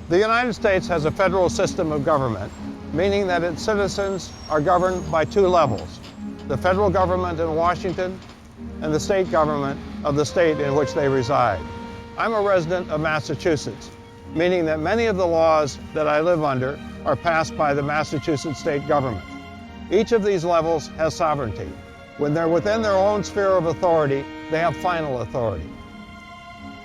The United States has a federal system of government, meaning that its citizens are governed by two levels: the federal government in Washington and the state government of the state in which they reside. I'm a resident of Massachusetts, meaning that many of the laws that I live under are passed by the Massachusetts state government. Each of these levels has sovereignty. When they're within their own sphere of authority, they have final authority.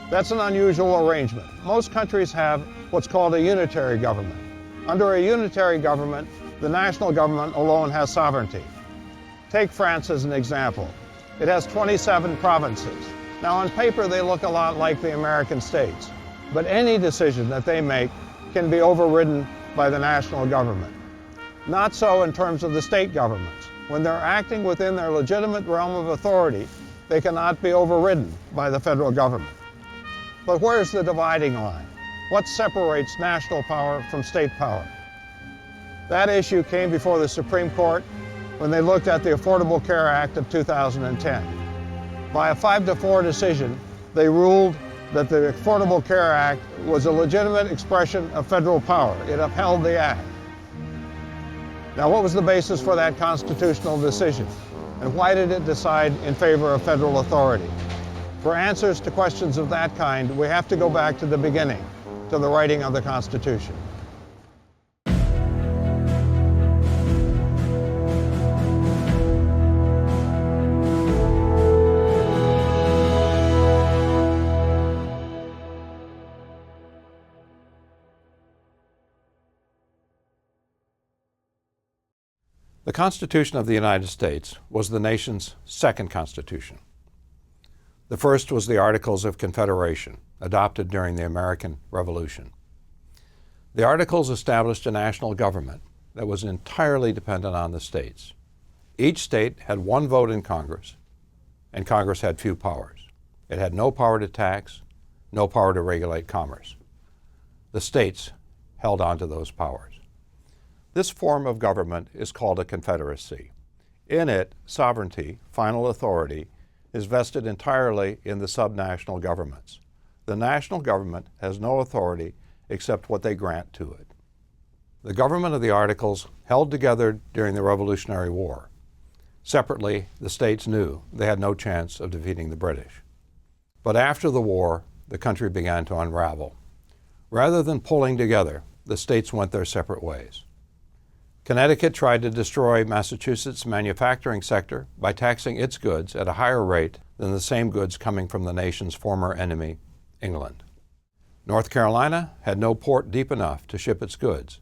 That's an unusual arrangement. Most countries have what's called a unitary government. Under a unitary government, the national government alone has sovereignty. Take France as an example. It has 27 provinces. Now, on paper, they look a lot like the American states, but any decision that they make can be overridden by the national government. Not so in terms of the state governments. When they're acting within their legitimate realm of authority, they cannot be overridden by the federal government. But where's the dividing line? What separates national power from state power? That issue came before the Supreme Court when they looked at the Affordable Care Act of 2010. By a 5-4 decision, they ruled that the Affordable Care Act was a legitimate expression of federal power. It upheld the act. Now, what was the basis for that constitutional decision? And why did it decide in favor of federal authority? For answers to questions of that kind, we have to go back to the beginning, to the writing of the Constitution. The Constitution of the United States was the nation's second constitution. The first was the Articles of Confederation, adopted during the American Revolution. The Articles established a national government that was entirely dependent on the states. Each state had one vote in Congress, and Congress had few powers. It had no power to tax, no power to regulate commerce. The states held on to those powers. This form of government is called a confederacy. In it, sovereignty, final authority, is vested entirely in the subnational governments. The national government has no authority except what they grant to it. The government of the Articles held together during the Revolutionary War. Separately, the states knew they had no chance of defeating the British. But after the war, the country began to unravel. Rather than pulling together, the states went their separate ways. Connecticut tried to destroy Massachusetts' manufacturing sector by taxing its goods at a higher rate than the same goods coming from the nation's former enemy, England. North Carolina had no port deep enough to ship its goods,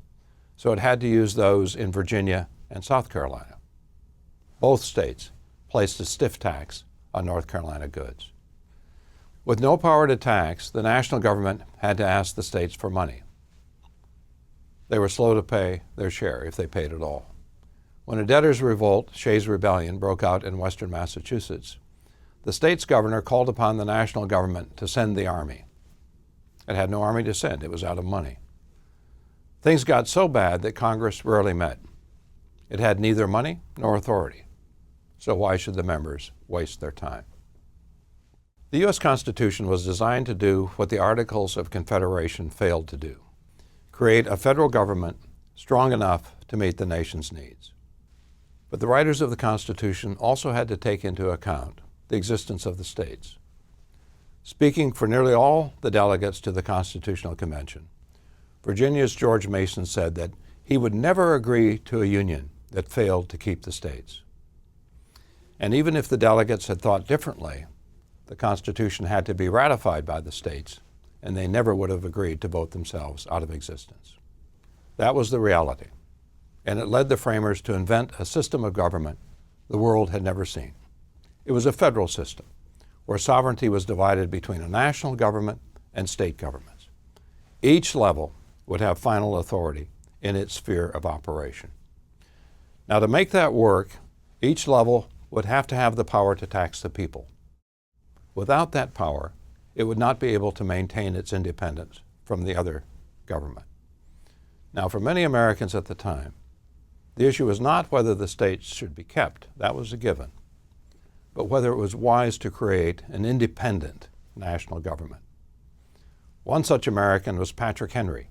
so it had to use those in Virginia and South Carolina. Both states placed a stiff tax on North Carolina goods. With no power to tax, the national government had to ask the states for money. They were slow to pay their share, if they paid at all. When a debtors' revolt, Shays' Rebellion, broke out in western Massachusetts, the state's governor called upon the national government to send the army. It had no army to send. It was out of money. Things got so bad that Congress rarely met. It had neither money nor authority. So why should the members waste their time? The U.S. Constitution was designed to do what the Articles of Confederation failed to do: create a federal government strong enough to meet the nation's needs. But the writers of the Constitution also had to take into account the existence of the states. Speaking for nearly all the delegates to the Constitutional Convention, Virginia's George Mason said that he would never agree to a union that failed to keep the states. And even if the delegates had thought differently, the Constitution had to be ratified by the states, and they never would have agreed to vote themselves out of existence. That was the reality, and it led the framers to invent a system of government the world had never seen. It was a federal system, where sovereignty was divided between a national government and state governments. Each level would have final authority in its sphere of operation. Now, to make that work, each level would have to have the power to tax the people. Without that power, it would not be able to maintain its independence from the other government. Now, for many Americans at the time, the issue was not whether the states should be kept, that was a given, but whether it was wise to create an independent national government. One such American was Patrick Henry,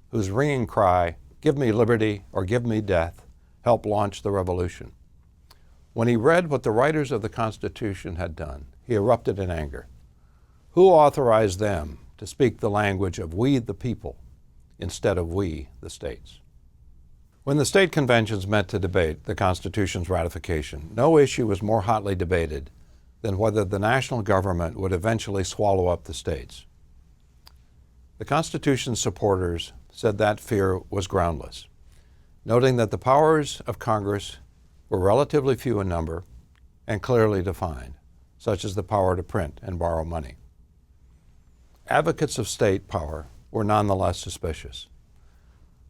whose ringing cry, "Give me liberty or give me death," helped launch the revolution. When he read what the writers of the Constitution had done, he erupted in anger. Who authorized them to speak the language of "we the people" instead of "we the states"? When the state conventions met to debate the Constitution's ratification, no issue was more hotly debated than whether the national government would eventually swallow up the states. The Constitution's supporters said that fear was groundless, noting that the powers of Congress were relatively few in number and clearly defined, such as the power to print and borrow money. Advocates of state power were nonetheless suspicious.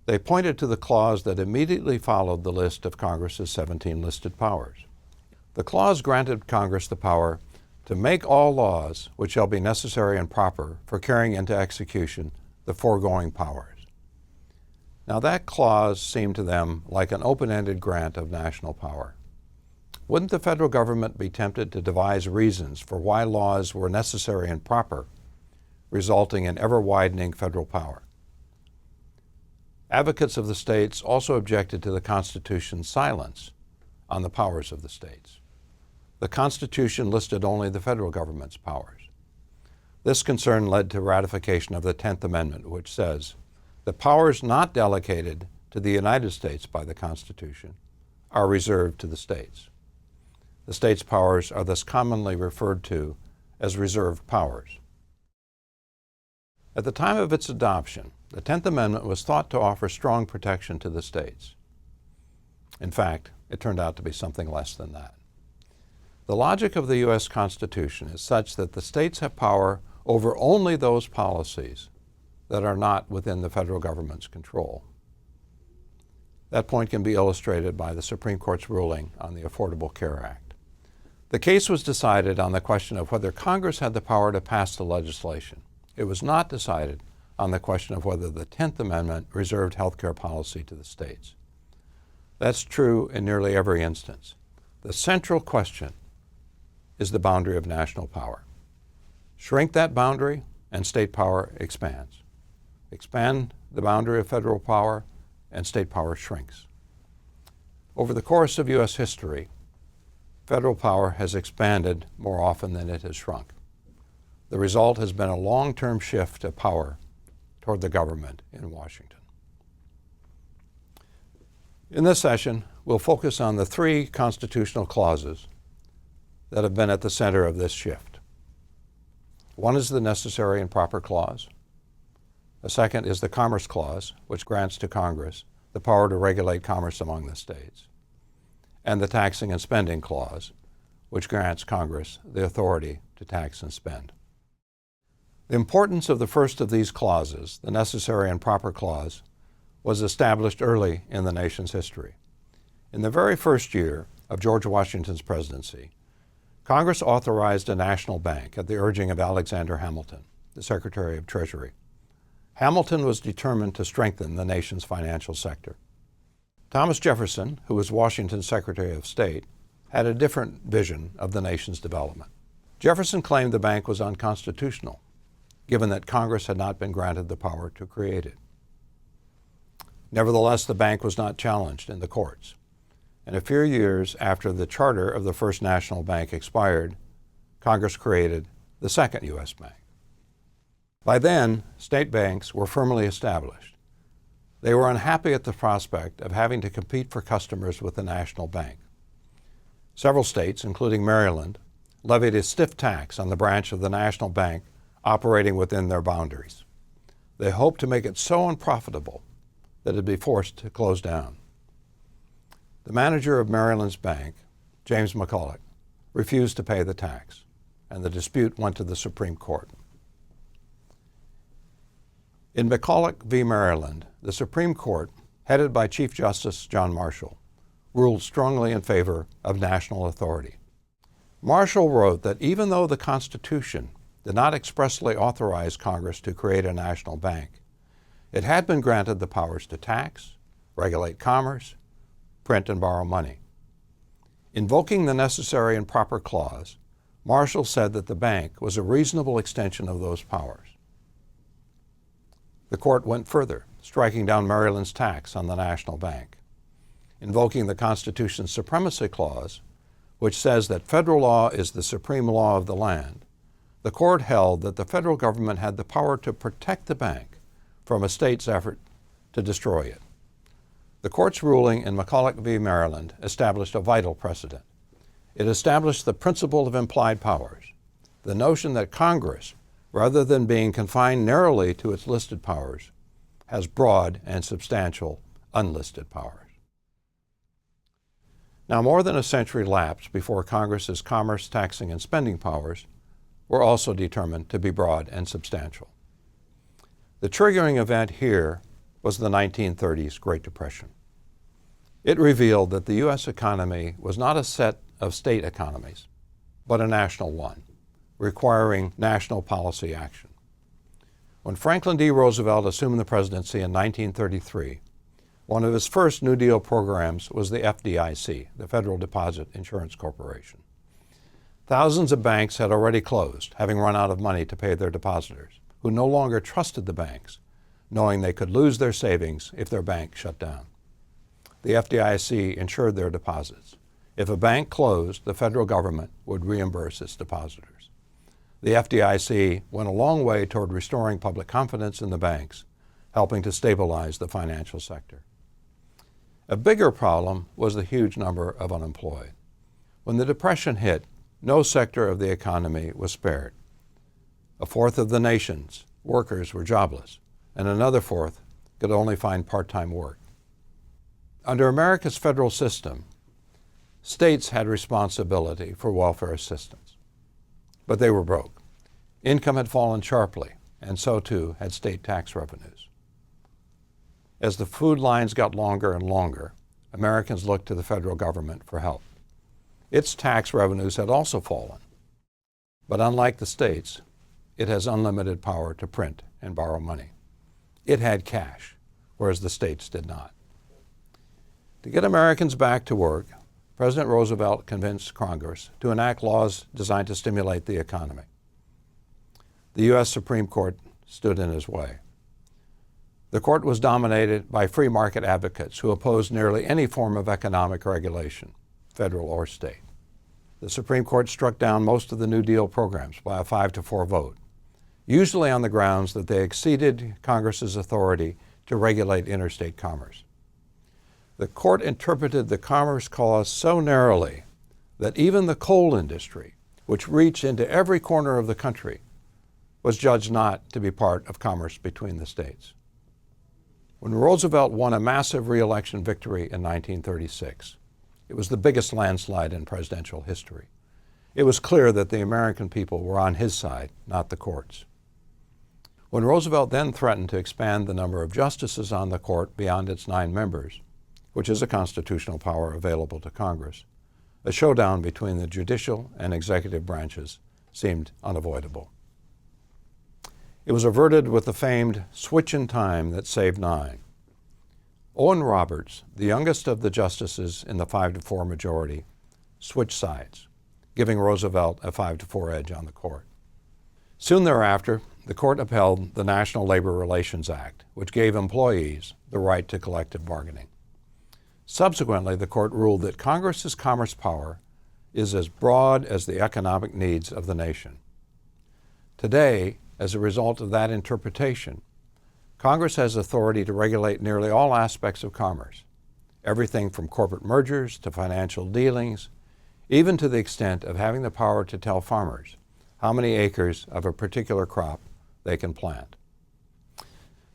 They pointed to the clause that immediately followed the list of Congress's 17 listed powers. The clause granted Congress the power to make all laws which shall be necessary and proper for carrying into execution the foregoing powers. Now that clause seemed to them like an open-ended grant of national power. Wouldn't the federal government be tempted to devise reasons for why laws were necessary and proper, resulting in ever-widening federal power? Advocates of the states also objected to the Constitution's silence on the powers of the states. The Constitution listed only the federal government's powers. This concern led to ratification of the 10th Amendment, which says, "The powers not delegated to the United States by the Constitution are reserved to the states." The states' powers are thus commonly referred to as reserved powers. At the time of its adoption, the 10th Amendment was thought to offer strong protection to the states. In fact, it turned out to be something less than that. The logic of the U.S. Constitution is such that the states have power over only those policies that are not within the federal government's control. That point can be illustrated by the Supreme Court's ruling on the Affordable Care Act. The case was decided on the question of whether Congress had the power to pass the legislation. It was not decided on the question of whether the 10th Amendment reserved health care policy to the states. That's true in nearly every instance. The central question is the boundary of national power. Shrink that boundary, and state power expands. Expand the boundary of federal power, and state power shrinks. Over the course of U.S. history, federal power has expanded more often than it has shrunk. The result has been a long-term shift of power toward the government in Washington. In this session, we'll focus on the three constitutional clauses that have been at the center of this shift. One is the Necessary and Proper Clause. The second is the Commerce Clause, which grants to Congress the power to regulate commerce among the states. And the Taxing and Spending Clause, which grants Congress the authority to tax and spend. The importance of the first of these clauses, the Necessary and Proper Clause, was established early in the nation's history. In the very first year of George Washington's presidency, Congress authorized a national bank at the urging of Alexander Hamilton, the Secretary of Treasury. Hamilton was determined to strengthen the nation's financial sector. Thomas Jefferson, who was Washington's Secretary of State, had a different vision of the nation's development. Jefferson claimed the bank was unconstitutional, given that Congress had not been granted the power to create it. Nevertheless, the bank was not challenged in the courts. And a few years after the charter of the First National Bank expired, Congress created the second U.S. bank. By then, state banks were firmly established. They were unhappy at the prospect of having to compete for customers with the national bank. Several states, including Maryland, levied a stiff tax on the branch of the national bank operating within their boundaries. They hoped to make it so unprofitable that it would be forced to close down. The manager of Maryland's bank, James McCulloch, refused to pay the tax, and the dispute went to the Supreme Court. In McCulloch v. Maryland, the Supreme Court, headed by Chief Justice John Marshall, ruled strongly in favor of national authority. Marshall wrote that even though the Constitution did not expressly authorize Congress to create a national bank, it had been granted the powers to tax, regulate commerce, print and borrow money. Invoking the Necessary and Proper Clause, Marshall said that the bank was a reasonable extension of those powers. The court went further, striking down Maryland's tax on the national bank. Invoking the Constitution's Supremacy Clause, which says that federal law is the supreme law of the land, the court held that the federal government had the power to protect the bank from a state's effort to destroy it. The court's ruling in McCulloch v. Maryland established a vital precedent. It established the principle of implied powers, the notion that Congress, rather than being confined narrowly to its listed powers, has broad and substantial unlisted powers. Now, more than a century lapsed before Congress's commerce, taxing, and spending powers were also determined to be broad and substantial. The triggering event here was the 1930s Great Depression. It revealed that the U.S. economy was not a set of state economies, but a national one, requiring national policy action. When Franklin D. Roosevelt assumed the presidency in 1933, one of his first New Deal programs was the FDIC, the Federal Deposit Insurance Corporation. Thousands of banks had already closed, having run out of money to pay their depositors, who no longer trusted the banks, knowing they could lose their savings if their bank shut down. The FDIC insured their deposits. If a bank closed, the federal government would reimburse its depositors. The FDIC went a long way toward restoring public confidence in the banks, helping to stabilize the financial sector. A bigger problem was the huge number of unemployed. When the Depression hit, no sector of the economy was spared. A fourth of the nation's workers were jobless, and another fourth could only find part-time work. Under America's federal system, states had responsibility for welfare assistance, but they were broke. Income had fallen sharply, and so too had state tax revenues. As the food lines got longer and longer, Americans looked to the federal government for help. Its tax revenues had also fallen, but unlike the states, it has unlimited power to print and borrow money. It had cash, whereas the states did not. To get Americans back to work, President Roosevelt convinced Congress to enact laws designed to stimulate the economy. The U.S. Supreme Court stood in his way. The court was dominated by free market advocates who opposed nearly any form of economic regulation, federal or state. The Supreme Court struck down most of the New Deal programs by a 5-4 vote, usually on the grounds that they exceeded Congress's authority to regulate interstate commerce. The court interpreted the Commerce Clause so narrowly that even the coal industry, which reached into every corner of the country, was judged not to be part of commerce between the states. When Roosevelt won a massive re-election victory in 1936, it was the biggest landslide in presidential history. It was clear that the American people were on his side, not the courts. When Roosevelt then threatened to expand the number of justices on the court beyond its 9 members, which is a constitutional power available to Congress, a showdown between the judicial and executive branches seemed unavoidable. It was averted with the famed switch in time that saved 9. Owen Roberts, the youngest of the justices in the 5-4 majority, switched sides, giving Roosevelt a 5-4 edge on the court. Soon thereafter, the court upheld the National Labor Relations Act, which gave employees the right to collective bargaining. Subsequently, the court ruled that Congress's commerce power is as broad as the economic needs of the nation. Today, as a result of that interpretation, Congress has authority to regulate nearly all aspects of commerce, everything from corporate mergers to financial dealings, even to the extent of having the power to tell farmers how many acres of a particular crop they can plant.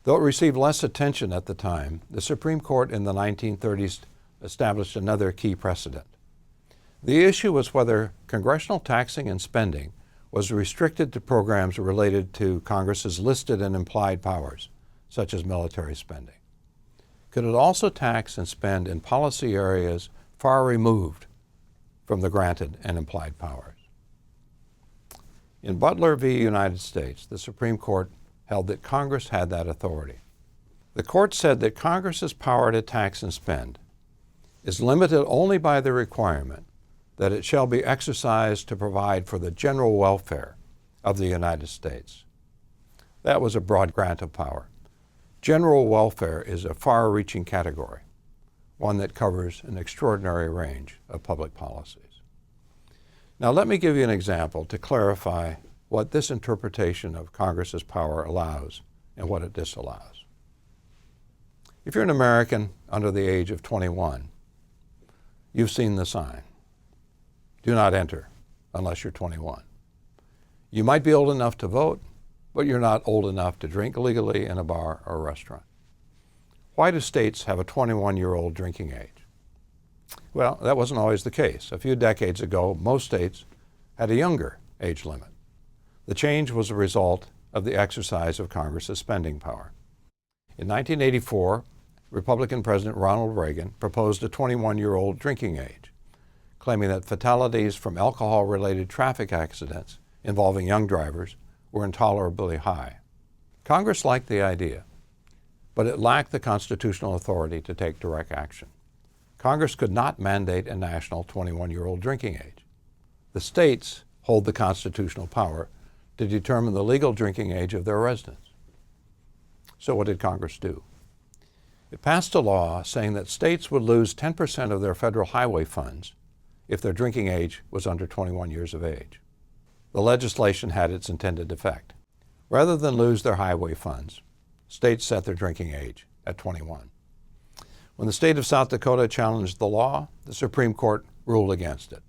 Though it received less attention at the time, the Supreme Court in the 1930s established another key precedent. The issue was whether congressional taxing and spending was restricted to programs related to Congress's listed and implied powers, such as military spending. Could it also tax and spend in policy areas far removed from the granted and implied powers? In Butler v. United States, the Supreme Court held that Congress had that authority. The court said that Congress's power to tax and spend is limited only by the requirement that it shall be exercised to provide for the general welfare of the United States. That was a broad grant of power. General welfare is a far-reaching category, one that covers an extraordinary range of public policies. Now let me give you an example to clarify what this interpretation of Congress's power allows and what it disallows. If you're an American under the age of 21, you've seen the sign. Do not enter unless you're 21. You might be old enough to vote, but you're not old enough to drink legally in a bar or restaurant. Why do states have a 21-year-old drinking age? Well, that wasn't always the case. A few decades ago, most states had a younger age limit. The change was a result of the exercise of Congress's spending power. In 1984, Republican President Ronald Reagan proposed a 21-year-old drinking age, claiming that fatalities from alcohol-related traffic accidents involving young drivers were intolerably high. Congress liked the idea, but it lacked the constitutional authority to take direct action. Congress could not mandate a national 21-year-old drinking age. The states hold the constitutional power to determine the legal drinking age of their residents. So what did Congress do? It passed a law saying that states would lose 10% of their federal highway funds if their drinking age was under 21 years of age. The legislation had its intended effect. Rather than lose their highway funds, states set their drinking age at 21. When the state of South Dakota challenged the law, the Supreme Court ruled against it,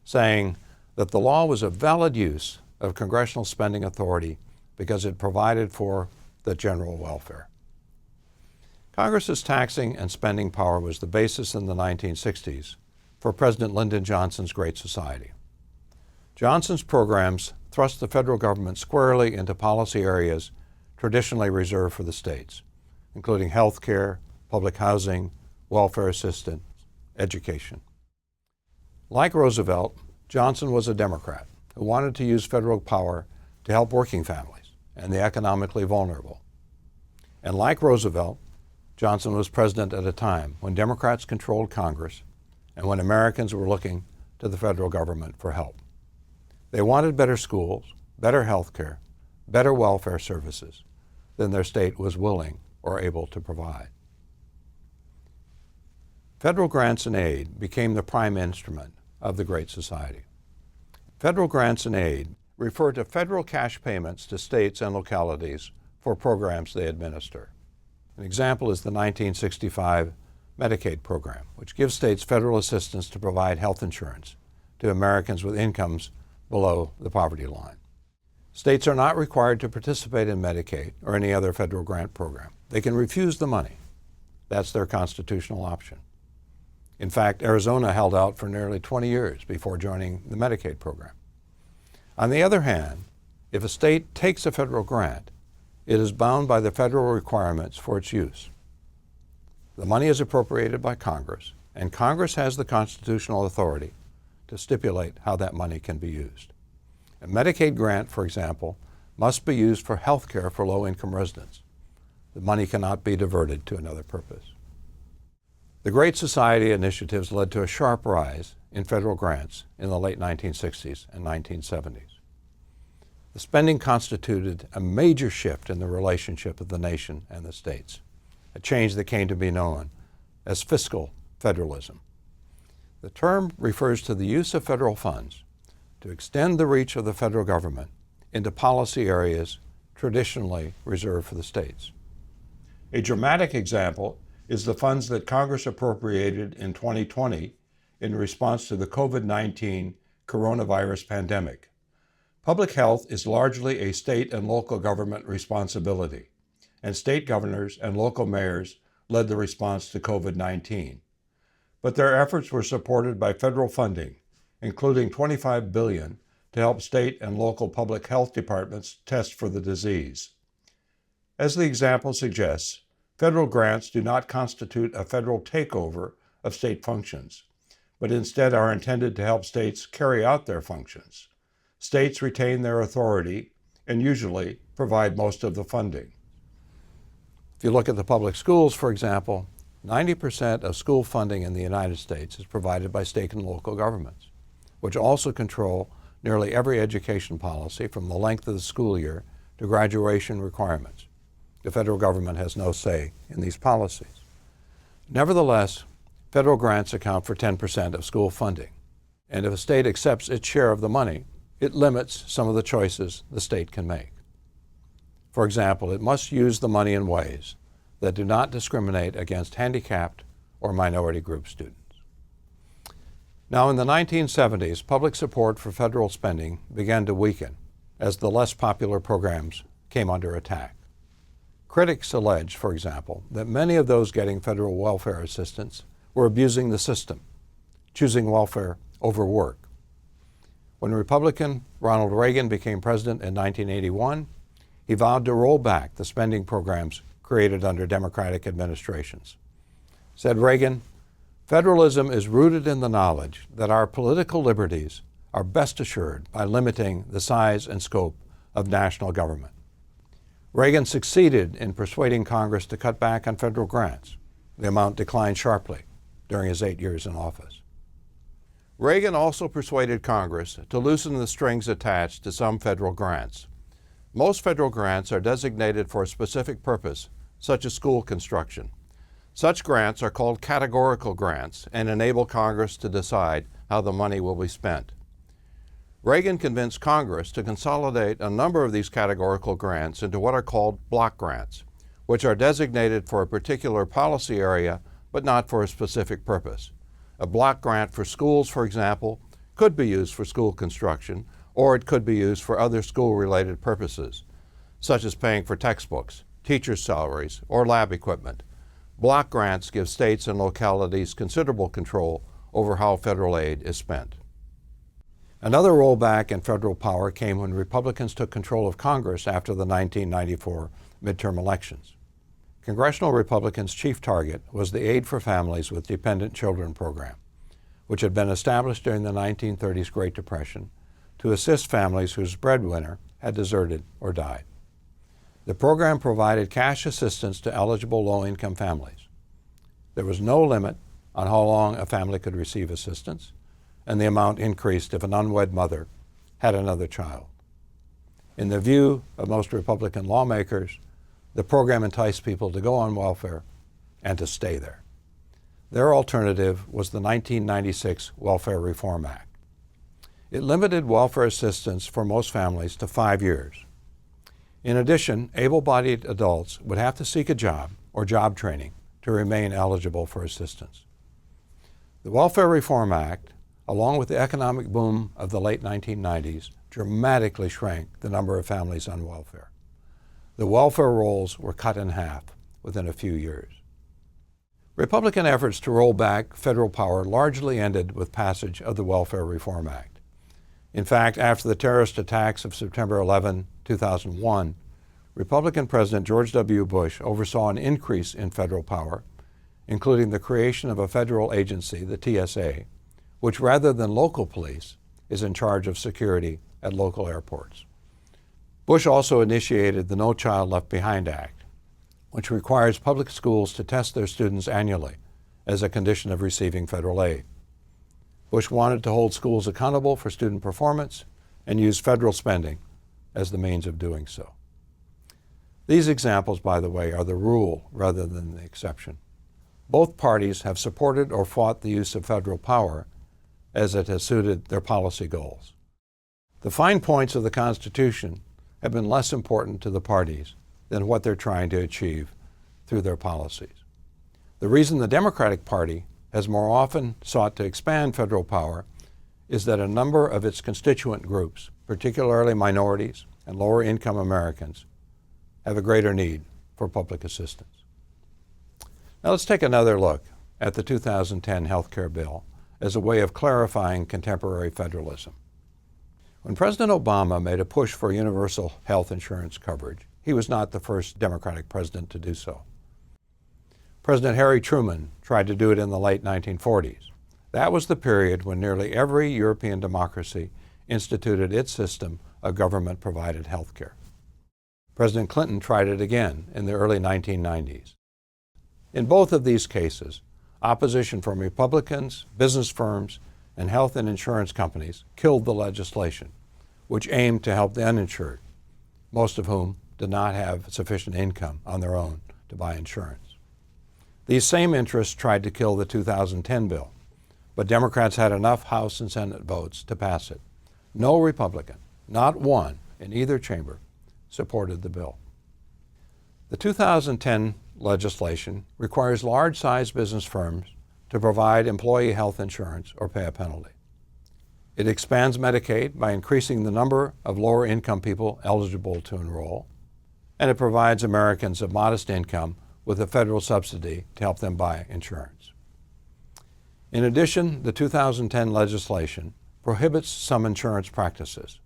saying that the law was a valid use of congressional spending authority because it provided for the general welfare. Congress's taxing and spending power was the basis in the 1960s for President Lyndon Johnson's Great Society. Johnson's programs thrust the federal government squarely into policy areas traditionally reserved for the states, including health care, public housing, welfare assistance, education. Like Roosevelt, Johnson was a Democrat who wanted to use federal power to help working families and the economically vulnerable. And like Roosevelt, Johnson was president at a time when Democrats controlled Congress and when Americans were looking to the federal government for help. They wanted better schools, better health care, better welfare services than their state was willing or able to provide. Federal grants and aid became the prime instrument of the Great Society. Federal grants and aid refer to federal cash payments to states and localities for programs they administer. An example is the 1965 Medicaid program, which gives states federal assistance to provide health insurance to Americans with incomes below the poverty line. States are not required to participate in Medicaid or any other federal grant program. They can refuse the money. That's their constitutional option. In fact, Arizona held out for nearly 20 years before joining the Medicaid program. On the other hand, if a state takes a federal grant, it is bound by the federal requirements for its use. The money is appropriated by Congress, and Congress has the constitutional authority to stipulate how that money can be used. A Medicaid grant, for example, must be used for health care for low-income residents. The money cannot be diverted to another purpose. The Great Society initiatives led to a sharp rise in federal grants in the late 1960s and 1970s. The spending constituted a major shift in the relationship of the nation and the states, a change that came to be known as fiscal federalism. The term refers to the use of federal funds to extend the reach of the federal government into policy areas traditionally reserved for the states. A dramatic example is the funds that Congress appropriated in 2020 in response to the COVID-19 coronavirus pandemic. Public health is largely a state and local government responsibility, and state governors and local mayors led the response to COVID-19. But their efforts were supported by federal funding, including $25 billion to help state and local public health departments test for the disease. As the example suggests, federal grants do not constitute a federal takeover of state functions, but instead are intended to help states carry out their functions. States retain their authority and usually provide most of the funding. If you look at the public schools, for example, 90% of school funding in the United States is provided by state and local governments, which also control nearly every education policy from the length of the school year to graduation requirements. The federal government has no say in these policies. Nevertheless, federal grants account for 10% of school funding, and if a state accepts its share of the money, it limits some of the choices the state can make. For example, it must use the money in ways that do not discriminate against handicapped or minority group students. Now, in the 1970s, public support for federal spending began to weaken as the less popular programs came under attack. Critics allege, for example, that many of those getting federal welfare assistance were abusing the system, choosing welfare over work. When Republican Ronald Reagan became president in 1981, he vowed to roll back the spending programs created under Democratic administrations. Said Reagan, "Federalism is rooted in the knowledge that our political liberties are best assured by limiting the size and scope of national government." Reagan succeeded in persuading Congress to cut back on federal grants. The amount declined sharply during his 8 years in office. Reagan also persuaded Congress to loosen the strings attached to some federal grants. Most federal grants are designated for a specific purpose, such as school construction. Such grants are called categorical grants and enable Congress to decide how the money will be spent. Reagan convinced Congress to consolidate a number of these categorical grants into what are called block grants, which are designated for a particular policy area but not for a specific purpose. A block grant for schools, for example, could be used for school construction, or it could be used for other school-related purposes, such as paying for textbooks, teachers' salaries, or lab equipment. Block grants give states and localities considerable control over how federal aid is spent. Another rollback in federal power came when Republicans took control of Congress after the 1994 midterm elections. Congressional Republicans' chief target was the Aid for Families with Dependent Children program, which had been established during the 1930s Great Depression to assist families whose breadwinner had deserted or died. The program provided cash assistance to eligible low-income families. There was no limit on how long a family could receive assistance, and the amount increased if an unwed mother had another child. In the view of most Republican lawmakers, the program enticed people to go on welfare and to stay there. Their alternative was the 1996 Welfare Reform Act. It limited welfare assistance for most families to 5 years. In addition, able-bodied adults would have to seek a job or job training to remain eligible for assistance. The Welfare Reform Act, along with the economic boom of the late 1990s, dramatically shrank the number of families on welfare. The welfare rolls were cut in half within a few years. Republican efforts to roll back federal power largely ended with passage of the Welfare Reform Act. In fact, after the terrorist attacks of September 11, 2001, Republican President George W. Bush oversaw an increase in federal power, including the creation of a federal agency, the TSA, which rather than local police is in charge of security at local airports. Bush also initiated the No Child Left Behind Act, which requires public schools to test their students annually as a condition of receiving federal aid. Bush wanted to hold schools accountable for student performance and use federal spending as the means of doing so. These examples, by the way, are the rule rather than the exception. Both parties have supported or fought the use of federal power as it has suited their policy goals. The fine points of the Constitution have been less important to the parties than what they're trying to achieve through their policies. The reason the Democratic Party has more often sought to expand federal power is that a number of its constituent groups, particularly minorities and lower-income Americans, have a greater need for public assistance. Now let's take another look at the 2010 health care bill as a way of clarifying contemporary federalism. When President Obama made a push for universal health insurance coverage, he was not the first Democratic president to do so. President Harry Truman tried to do it in the late 1940s. That was the period when nearly every European democracy instituted its system of government-provided health care. President Clinton tried it again in the early 1990s. In both of these cases, opposition from Republicans, business firms, and health and insurance companies killed the legislation, which aimed to help the uninsured, most of whom did not have sufficient income on their own to buy insurance. These same interests tried to kill the 2010 bill, but Democrats had enough House and Senate votes to pass it. No Republican, not one in either chamber, supported the bill. The 2010 legislation requires large-sized business firms to provide employee health insurance or pay a penalty. It expands Medicaid by increasing the number of lower-income people eligible to enroll, and it provides Americans of modest income with a federal subsidy to help them buy insurance. In addition, the 2010 legislation prohibits some insurance practices.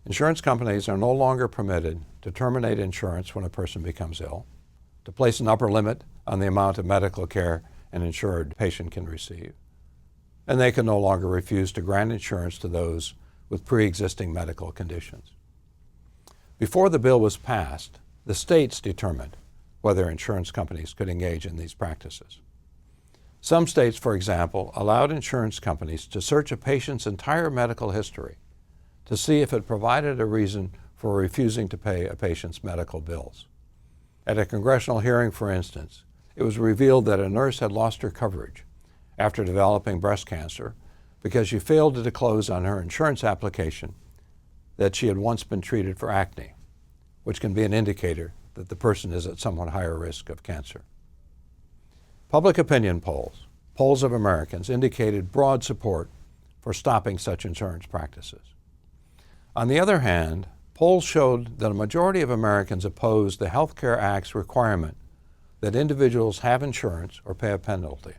Insurance companies are no longer permitted to terminate insurance when a person becomes ill, to place an upper limit on the amount of medical care an insured patient can receive, and they can no longer refuse to grant insurance to those with pre-existing medical conditions. Before the bill was passed, the states determined whether insurance companies could engage in these practices. Some states, for example, allowed insurance companies to search a patient's entire medical history to see if it provided a reason for refusing to pay a patient's medical bills. At a congressional hearing, for instance, it was revealed that a nurse had lost her coverage after developing breast cancer because she failed to disclose on her insurance application that she had once been treated for acne, which can be an indicator that the person is at somewhat higher risk of cancer. Public opinion polls of Americans indicated broad support for stopping such insurance practices. On the other hand, polls showed that a majority of Americans opposed the Health Care Act's requirement that individuals have insurance or pay a penalty.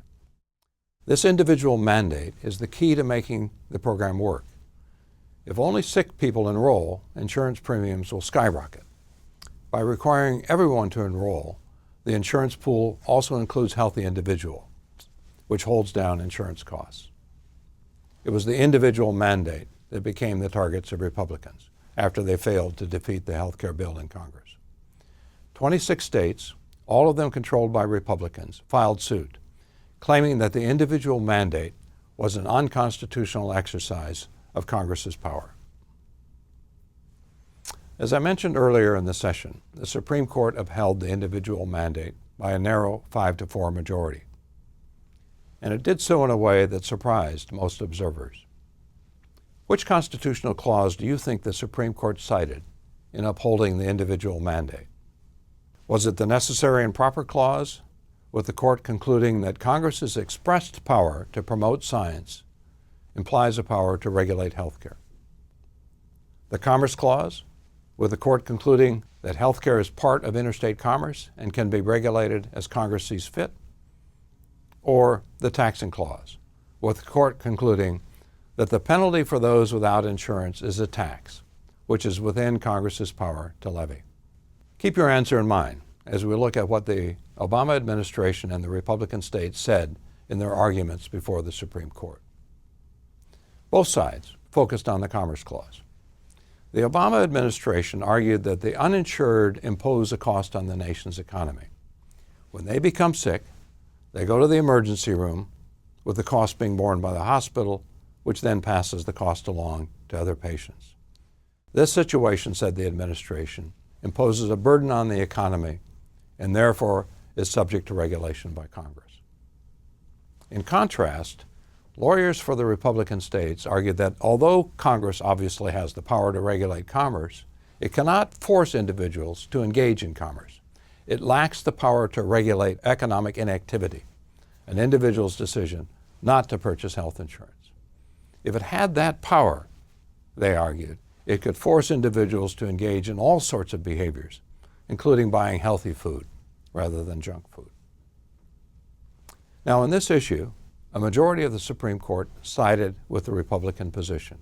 This individual mandate is the key to making the program work. If only sick people enroll, insurance premiums will skyrocket. By requiring everyone to enroll, the insurance pool also includes healthy individuals, which holds down insurance costs. It was the individual mandate that became the targets of Republicans after they failed to defeat the health care bill in Congress. 26 states, all of them controlled by Republicans, filed suit, claiming that the individual mandate was an unconstitutional exercise of Congress's power. As I mentioned earlier in the session, the Supreme Court upheld the individual mandate by a narrow 5-4 majority. And it did so in a way that surprised most observers. Which constitutional clause do you think the Supreme Court cited in upholding the individual mandate? Was it the necessary and proper clause, with the court concluding that Congress's expressed power to promote science implies a power to regulate health care? The Commerce Clause, with the court concluding that health care is part of interstate commerce and can be regulated as Congress sees fit? Or the Taxing Clause, with the court concluding that the penalty for those without insurance is a tax, which is within Congress's power to levy? Keep your answer in mind as we look at what the Obama administration and the Republican states said in their arguments before the Supreme Court. Both sides focused on the Commerce Clause. The Obama administration argued that the uninsured impose a cost on the nation's economy. When they become sick, they go to the emergency room, with the cost being borne by the hospital, which then passes the cost along to other patients. This situation, said the administration, imposes a burden on the economy and therefore is subject to regulation by Congress. In contrast, lawyers for the Republican states argued that although Congress obviously has the power to regulate commerce, it cannot force individuals to engage in commerce. It lacks the power to regulate economic inactivity, an individual's decision not to purchase health insurance. If it had that power, they argued, it could force individuals to engage in all sorts of behaviors, including buying healthy food rather than junk food. Now, on this issue, a majority of the Supreme Court sided with the Republican position.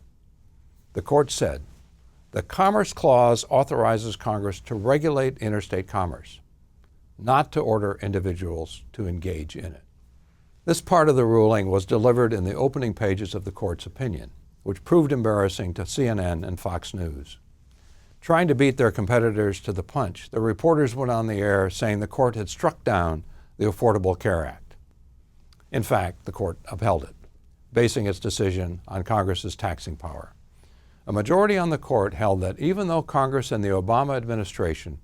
The court said, the Commerce Clause authorizes Congress to regulate interstate commerce, not to order individuals to engage in it. This part of the ruling was delivered in the opening pages of the court's opinion, which proved embarrassing to CNN and Fox News. Trying to beat their competitors to the punch, the reporters went on the air saying the court had struck down the Affordable Care Act. In fact, the court upheld it, basing its decision on Congress's taxing power. A majority on the court held that even though Congress and the Obama administration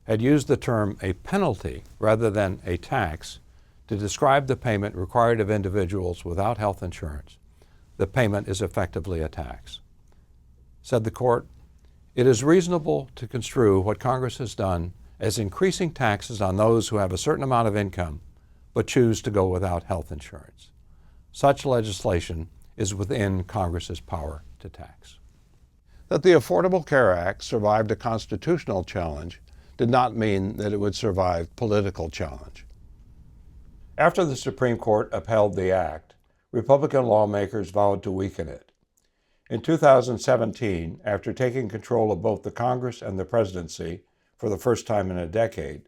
had used the term a penalty rather than a tax to describe the payment required of individuals without health insurance, the payment is effectively a tax. Said the court, it is reasonable to construe what Congress has done as increasing taxes on those who have a certain amount of income but choose to go without health insurance. Such legislation is within Congress's power to tax. That the Affordable Care Act survived a constitutional challenge did not mean that it would survive political challenge. After the Supreme Court upheld the act, Republican lawmakers vowed to weaken it. In 2017, after taking control of both the Congress and the presidency for the first time in a decade,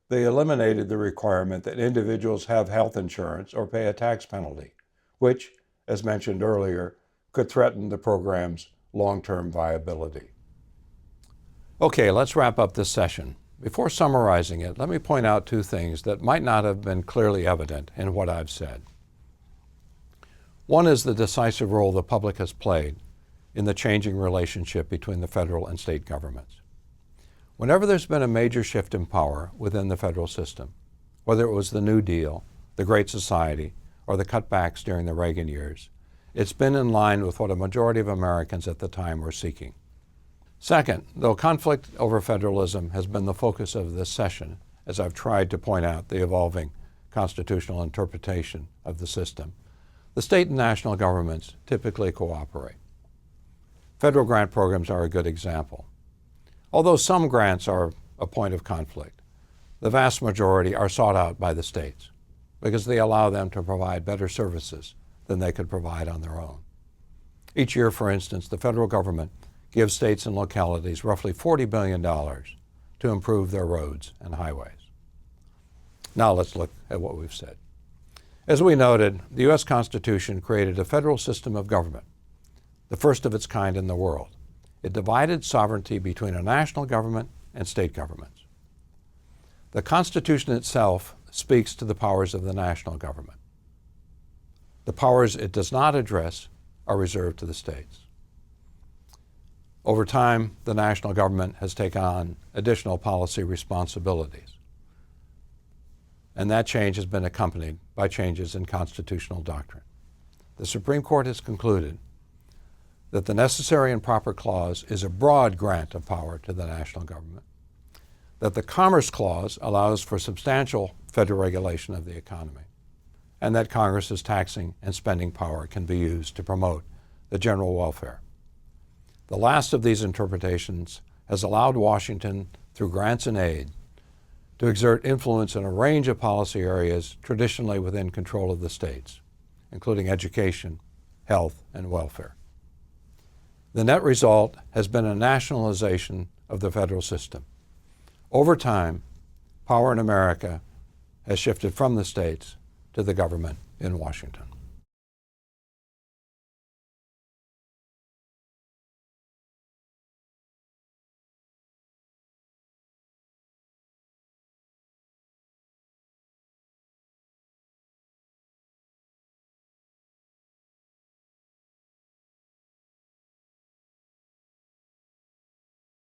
they eliminated the requirement that individuals have health insurance or pay a tax penalty, which, as mentioned earlier, could threaten the program's long-term viability. Okay, let's wrap up this session. Before summarizing it, let me point out two things that might not have been clearly evident in what I've said. One is the decisive role the public has played in the changing relationship between the federal and state governments. Whenever there's been a major shift in power within the federal system, whether it was the New Deal, the Great Society, or the cutbacks during the Reagan years, it's been in line with what a majority of Americans at the time were seeking. Second, though conflict over federalism has been the focus of this session, as I've tried to point out the evolving constitutional interpretation of the system, the state and national governments typically cooperate. Federal grant programs are a good example. Although some grants are a point of conflict, the vast majority are sought out by the states because they allow them to provide better services than they could provide on their own. Each year, for instance, the federal government gives states and localities roughly $40 billion to improve their roads and highways. Now let's look at what we've said. As we noted, the U.S. Constitution created a federal system of government, the first of its kind in the world. It divided sovereignty between a national government and state governments. The Constitution itself speaks to the powers of the national government. The powers it does not address are reserved to the states. Over time, the national government has taken on additional policy responsibilities, and that change has been accompanied by changes in constitutional doctrine. The Supreme Court has concluded that the Necessary and Proper Clause is a broad grant of power to the national government, that the Commerce Clause allows for substantial federal regulation of the economy, and that Congress's taxing and spending power can be used to promote the general welfare. The last of these interpretations has allowed Washington, through grants and aid, to exert influence in a range of policy areas traditionally within control of the states, including education, health, and welfare. The net result has been a nationalization of the federal system. Over time, power in America has shifted from the states to the government in Washington.